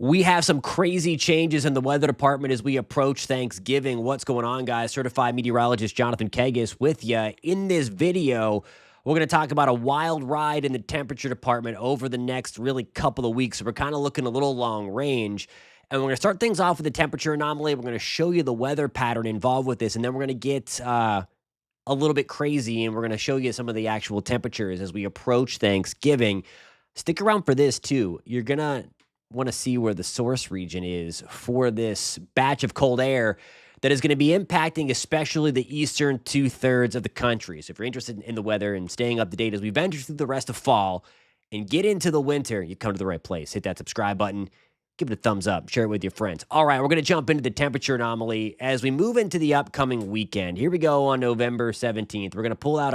We have some crazy changes in the weather department as we approach Thanksgiving. What's going on, guys? Certified meteorologist Jonathan Kegis with you. In this video, we're going to talk about a wild ride in the temperature department over the next really couple of weeks. So we're kind of looking a little long range. And we're going to start things off with the temperature anomaly. We're going to show you the weather pattern involved with this. And then we're going to get a little bit crazy and we're going to show you some of the actual temperatures as we approach Thanksgiving. Stick around for this, too. You're going to want to see where the source region is for this batch of cold air that is going to be impacting especially the eastern two-thirds of the country. So if you're interested in the weather and staying up to date as we venture through the rest of fall and get into the winter, you come to the right place. Hit that subscribe button. Give it a thumbs up. Share it with your friends. All right, we're going to jump into the temperature anomaly as we move into the upcoming weekend. Here we go on November 17th. We're going to pull out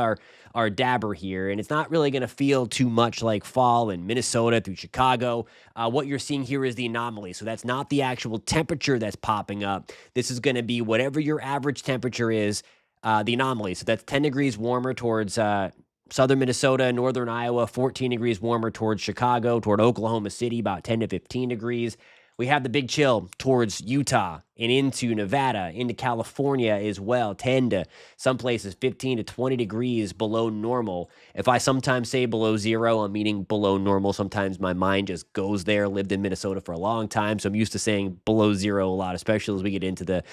our dabber here, and it's not really going to feel too much like fall in Minnesota through Chicago. What you're seeing here is the anomaly. So that's not the actual temperature that's popping up. This is going to be whatever your average temperature is, the anomaly. So that's 10 degrees warmer towards southern Minnesota, northern Iowa, 14 degrees warmer towards Chicago, toward Oklahoma City, about 10 to 15 degrees. We have the big chill towards Utah and into Nevada, into California as well, 10 to some places 15 to 20 degrees below normal. If I sometimes say below zero, I'm meaning below normal. Sometimes my mind just goes there. Lived in Minnesota for a long time, so I'm used to saying below zero a lot, especially as we get into the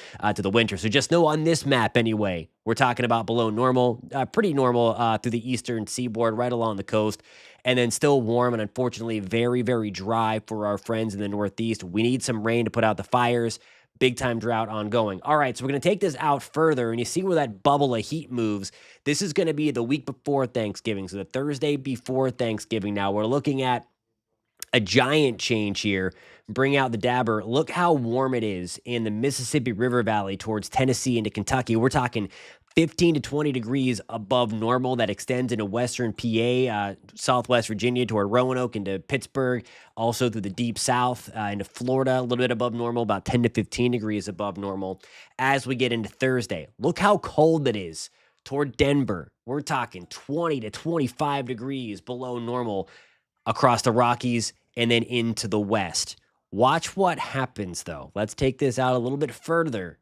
winter. So just know on this map anyway, we're talking about below normal, pretty normal through the eastern seaboard, right along the coast. And then still warm and unfortunately very, very dry for our friends in the Northeast. We need some rain to put out the fires. Big time drought ongoing. All right, so we're going to take this out further, and you see where that bubble of heat moves. This is going to be the week before Thanksgiving, so the Thursday before Thanksgiving. Now we're looking at a giant change here. Bring out the dabber. Look how warm it is in the Mississippi River Valley towards Tennessee into Kentucky. We're talking 15 to 20 degrees above normal. That extends into western PA, southwest Virginia toward Roanoke into Pittsburgh, also through the deep south into Florida, a little bit above normal, about 10 to 15 degrees above normal. As we get into Thursday, look how cold it is toward Denver. We're talking 20 to 25 degrees below normal across the Rockies and then into the west. Watch what happens, though. Let's take this out a little bit further.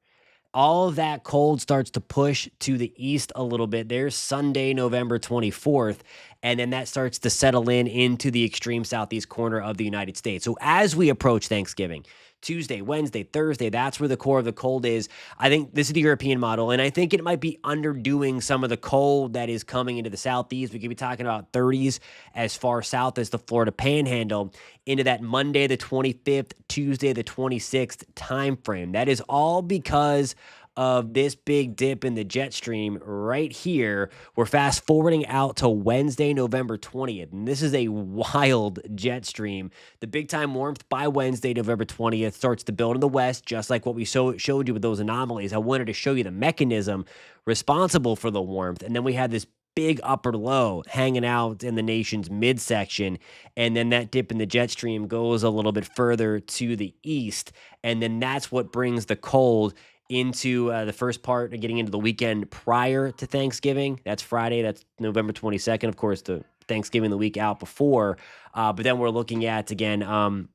All of that cold starts to push to the east a little bit. There's Sunday, November 24th, and then that starts to settle into the extreme southeast corner of the United States. So as we approach Thanksgiving, Tuesday, Wednesday, Thursday, that's where the core of the cold is. I think this is the European model, and I think it might be underdoing some of the cold that is coming into the southeast. We could be talking about 30s as far south as the Florida Panhandle into that Monday the 25th, Tuesday the 26th time frame. That is all because of this big dip in the jet stream right here. We're fast forwarding out to Wednesday, November 20th. And this is a wild jet stream. The big time warmth by Wednesday, November 20th starts to build in the west, just like what we showed you with those anomalies. I wanted to show you the mechanism responsible for the warmth. And then we had this big upper low hanging out in the nation's midsection. And then that dip in the jet stream goes a little bit further to the east. And then that's what brings the cold into the first part of getting into the weekend prior to Thanksgiving. That's Friday. That's November 22nd. Of course, the Thanksgiving the week out before. But then we're looking at, again,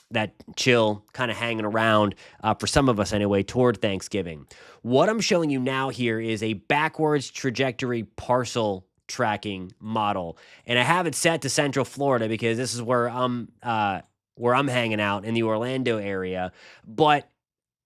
that chill kind of hanging around for some of us anyway toward Thanksgiving. What I'm showing you now here is a backwards trajectory parcel tracking model. And I have it set to Central Florida because this is where I'm hanging out in the Orlando area. But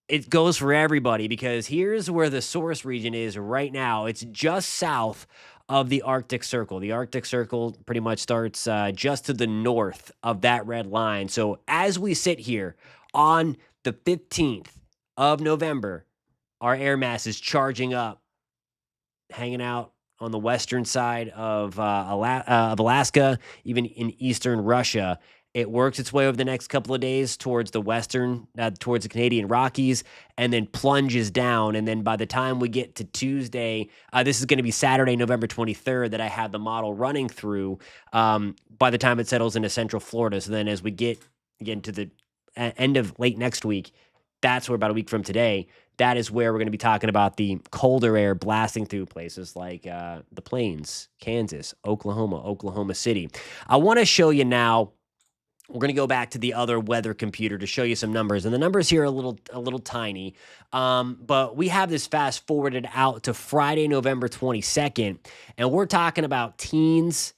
it goes for everybody because here's where the source region is right now. It's just south of the Arctic Circle. The Arctic Circle pretty much starts just to the north of that red line. So as we sit here on the 15th of November, our air mass is charging up, hanging out on the western side of Alaska, even in eastern Russia. It works its way over the next couple of days towards the western, towards the Canadian Rockies, and then plunges down. And then by the time we get to Tuesday, this is going to be Saturday, November 23rd, that I have the model running through by the time it settles into Central Florida. So then as we get again to the end of late next week, that's where about a week from today, that is where we're going to be talking about the colder air blasting through places like the Plains, Kansas, Oklahoma, Oklahoma City. I want to show you now we're going to go back to the other weather computer to show you some numbers, and the numbers here are a little tiny. But we have this fast forwarded out to Friday, November 22nd, and we're talking about teens.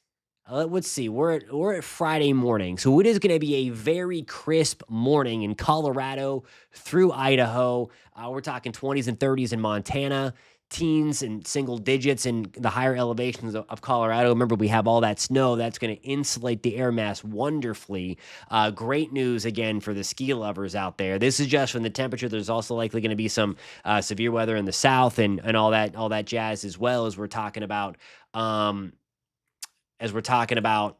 Let's see, we're at Friday morning, so it is going to be a very crisp morning in Colorado through Idaho. We're talking 20s and 30s in Montana, teens and single digits in the higher elevations of Colorado. Remember, we have all that snow that's going to insulate the air mass wonderfully. Great news again for the ski lovers out there. This is just from the temperature. There's also likely going to be some severe weather in the south and all that jazz as well as we're talking about. As we're talking about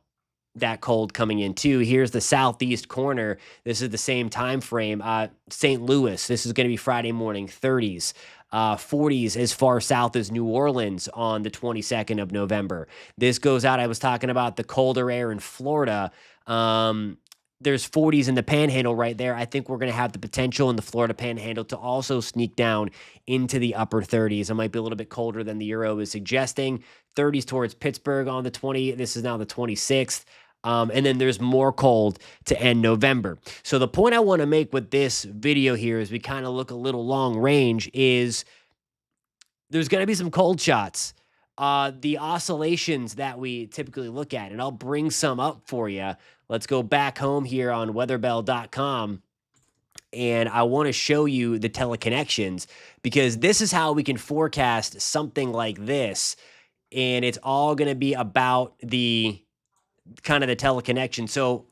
that cold coming in too. Here's the southeast corner. This is the same time frame. St. Louis. This is going to be Friday morning, 30s. 40s as far south as New Orleans on the 22nd of November. This goes out. I was talking about the colder air in Florida. There's 40s in the Panhandle right there. I think we're going to have the potential in the Florida Panhandle to also sneak down into the upper 30s. It might be a little bit colder than the Euro is suggesting. 30s towards Pittsburgh on the 20. This is now the 26th. And then there's more cold to end November. So the point I want to make with this video here as we kind of look a little long range is there's going to be some cold shots. The oscillations that we typically look at, and I'll bring some up for you. Let's go back home here on weatherbell.com. And I want to show you the teleconnections because this is how we can forecast something like this. And it's all going to be about the kind of the teleconnection. So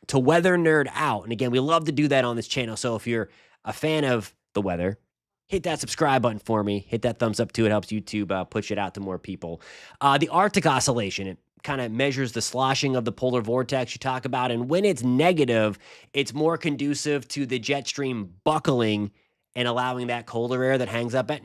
to weather nerd out, and again, we love to do that on this channel. So if you're a fan of the weather, hit that subscribe button for me. Hit that thumbs up too. It helps YouTube push it out to more people. The Arctic oscillation, it kind of measures the sloshing of the polar vortex you talk about. And when it's negative, it's more conducive to the jet stream buckling and allowing that colder air that hangs up at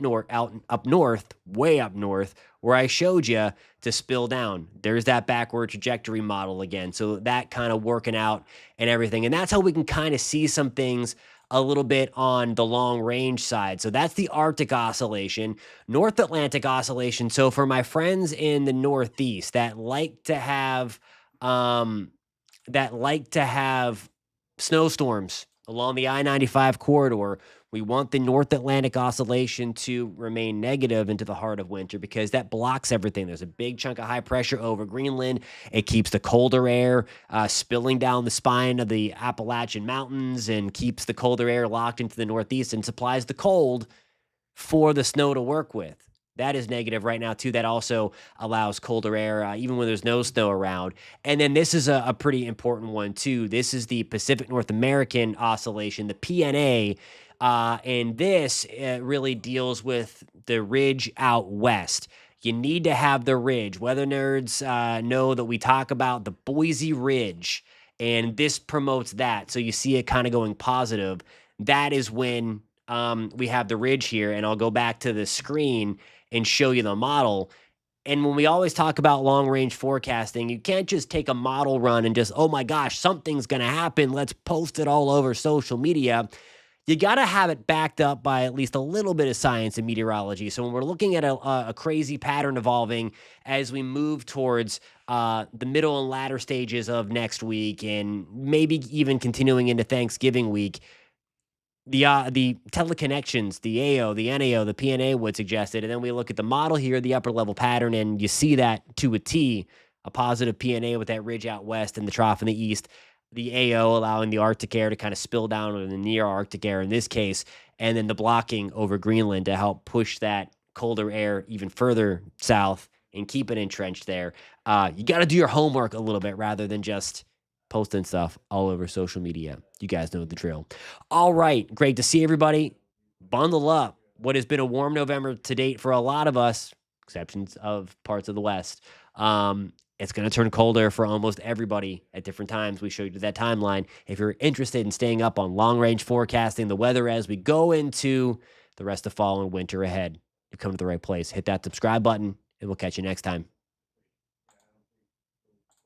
up north, way up north, where I showed you, to spill down. There's that backward trajectory model again. So that kind of working out and everything. And that's how we can kind of see some things a little bit on the long range side. So that's the Arctic oscillation. North Atlantic oscillation. So for my friends in the Northeast that like to have snowstorms along the I-95 corridor, we want the North Atlantic oscillation to remain negative into the heart of winter because that blocks everything. There's a big chunk of high pressure over Greenland. It keeps the colder air spilling down the spine of the Appalachian Mountains and keeps the colder air locked into the Northeast and supplies the cold for the snow to work with. That is negative right now, too. That also allows colder air, even when there's no snow around. And then this is a pretty important one, too. This is the Pacific North American oscillation, the PNA. And this really deals with the ridge out west. You need to have the ridge. Weather nerds know that we talk about the Boise Ridge, and this promotes that. So you see it kind of going positive. That is when we have the ridge here, and I'll go back to the screen and show you the model. And when we always talk about long-range forecasting, you can't just take a model run and just, oh my gosh, something's going to happen, let's post it all over social media. You got to have it backed up by at least a little bit of science and meteorology. So when we're looking at a crazy pattern evolving as we move towards the middle and latter stages of next week and maybe even continuing into Thanksgiving week, the teleconnections, the AO, the NAO, the PNA would suggest it. And then we look at the model here, the upper level pattern, and you see that to a T, a positive PNA with that ridge out west and the trough in the east. The AO allowing the Arctic air to kind of spill down or the near Arctic air in this case, and then the blocking over Greenland to help push that colder air even further south and keep it entrenched there. You got to do your homework a little bit rather than just posting stuff all over social media. You guys know the drill. All right. Great to see everybody. Bundle up. What has been a warm November to date for a lot of us, exceptions of parts of the West. It's going to turn colder for almost everybody at different times. We showed you that timeline. If you're interested in staying up on long-range forecasting, the weather as we go into the rest of fall and winter ahead, you've come to the right place. Hit that subscribe button, and we'll catch you next time.